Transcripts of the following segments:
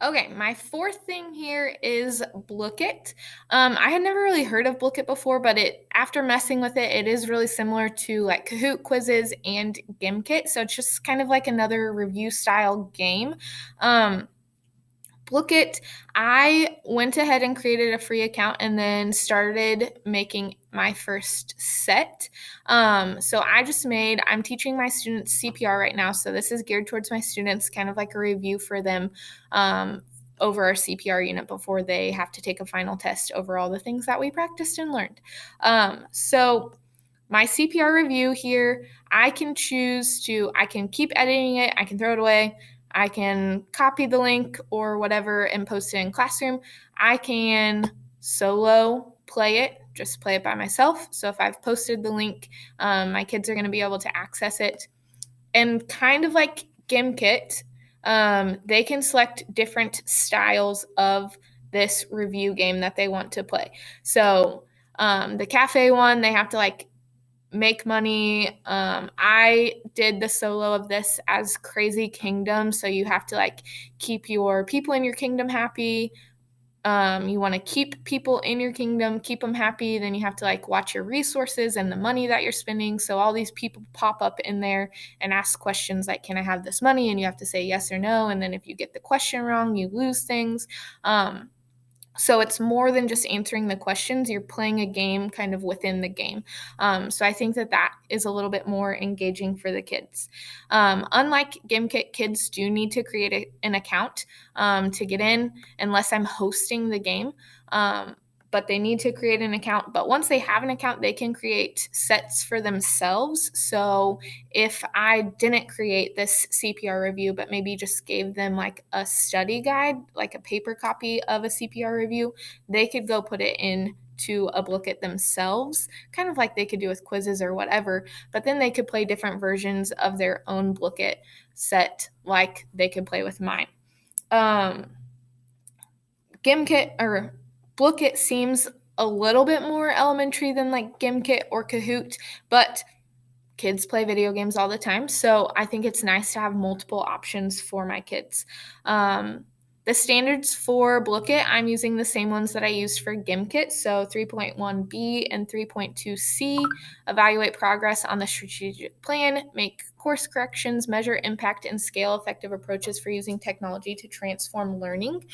Okay, my fourth thing here is Blooket. I had never really heard of Blooket before, but after messing with it, it is really similar to like Kahoot quizzes and Gimkit. So it's just kind of like another review style game. Um, Blooket, I went ahead and created a free account and then started making my first set. I'm teaching my students CPR right now. So this is geared towards my students, kind of like a review for them um, over our CPR unit before they have to take a final test over all the things that we practiced and learned. My CPR review here, I can keep editing it, I can throw it away, I can copy the link or whatever and post it in Classroom. I can solo play it, just play it by myself. So if I've posted the link, my kids are going to be able to access it. And kind of like Gimkit, they can select different styles of this review game that they want to play. The cafe one, they have to like make money. I did the solo of this as Crazy Kingdom. So you have to like keep your people in your kingdom happy. You want to keep people in your kingdom, keep them happy. Then you have to like watch your resources and the money that you're spending. So all these people pop up in there and ask questions like, can I have this money? And you have to say yes or no. And then if you get the question wrong, you lose things. So it's more than just answering the questions. You're playing a game kind of within the game. So I think that is a little bit more engaging for the kids. Unlike GameKit, kids do need to create an account to get in unless I'm hosting the game. But they need to create an account. But once they have an account, they can create sets for themselves. So if I didn't create this CPR review, but maybe just gave them like a study guide, like a paper copy of a CPR review, they could go put it in to a Blooket themselves, kind of like they could do with quizzes or whatever, but then they could play different versions of their own Blooket set like they could play with mine. Gimkit or Blooket seems a little bit more elementary than like Gimkit or Kahoot, but kids play video games all the time. So I think it's nice to have multiple options for my kids. The standards for Blooket, I'm using the same ones that I used for Gimkit. So 3.1B and 3.2C, evaluate progress on the strategic plan, make course corrections, measure impact, and scale effective approaches for using technology to transform learning.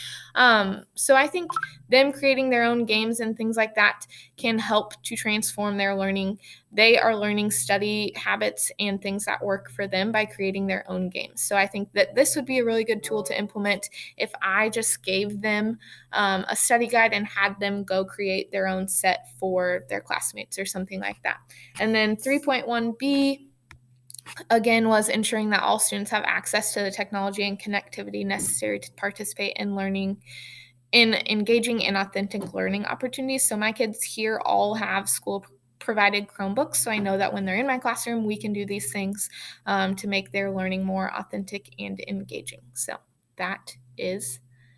So I think them creating their own games and things like that can help to transform their learning. They are learning study habits and things that work for them by creating their own games. So I think that this would be a really good tool to implement if I just gave them a study guide and had them go create their own set for their classmates or something like that. And then 3.1B, again, was ensuring that all students have access to the technology and connectivity necessary to participate in learning, in engaging in authentic learning opportunities. So my kids here all have school provided Chromebooks. So I know that when they're in my classroom, we can do these things to make their learning more authentic and engaging. So that is